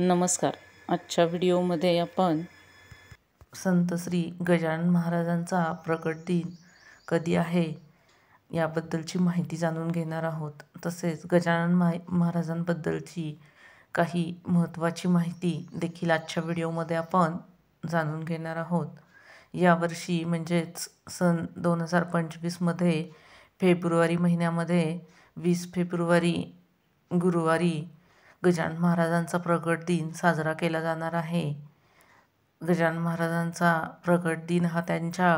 नमस्कार. आजच्या व्हिडिओमध्ये आपण संत श्री गजानन महाराजांचा प्रकट दिन कधी आहे याबद्दलची माहिती जाणून घेणार आहोत. तसेच गजानन महाराजांबद्दलची काही महत्त्वाची माहिती देखील आजच्या व्हिडिओमध्ये आपण जाणून घेणार आहोत. यावर्षी म्हणजेच सन 2025मध्ये फेब्रुवारी महिन्यामध्ये 20 फेब्रुवारी गुरुवारी गजानन महाराजांचा प्रकट दिन साजरा केला जाणार आहे. गजानन महाराजांचा प्रकट दिन हा त्यांच्या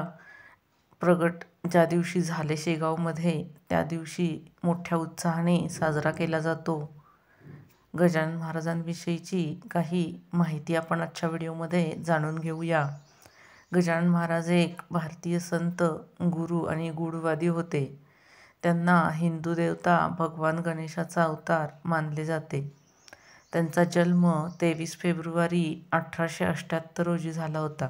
प्रकट ज्या दिवशी झाले शेगावमध्ये त्या दिवशी मोठ्या उत्साहाने साजरा केला जातो. गजानन महाराजांविषयीची काही माहिती आपण आजच्या व्हिडिओमध्ये जाणून घेऊया. गजानन महाराज एक भारतीय संत, गुरु आणि गूढवादी होते. त्यांना हिंदू देवता भगवान गणेशाचा अवतार मानले जाते. त्यांचा जन्म 23 फेब्रुवारी 1878 रोजी झाला होता.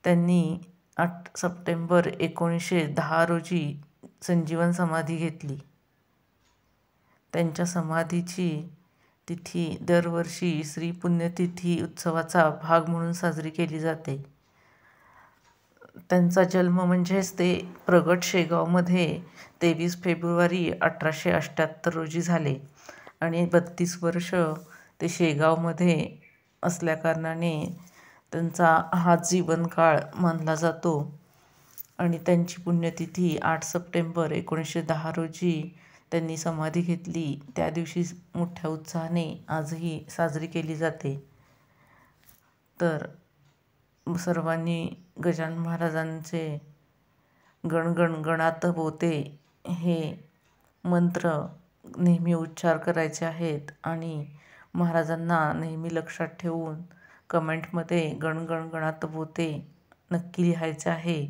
त्यांनी 8 सप्टेंबर 1910 रोजी संजीवन समाधी घेतली. त्यांच्या समाधीची तिथी दरवर्षी श्री पुण्यतिथी उत्सवाचा भाग म्हणून साजरी केली जाते. त्यांचा जन्म म्हणजेच ते प्रगट शेगावमध्ये 23 फेब्रुवारी 1878 रोजी झाले आणि 32 वर्ष ते शेगावमध्ये असल्याकारणाने त्यांचा हा जीवनकाळ मानला जातो. आणि त्यांची पुण्यतिथी 8 सप्टेंबर 1910 रोजी त्यांनी समाधी घेतली. त्या दिवशी मोठ्या उत्साहाने आजही साजरी केली जाते. तर सर्वांनी गजानन महाराजांचे गणगण गणात बोते हे मंत्र नेहमी उच्चार करायचे आहेत आणि महाराजांना नेहमी लक्षात ठेवून कमेंटमध्ये गणगण गणात बोते नक्की लिहायचे आहे.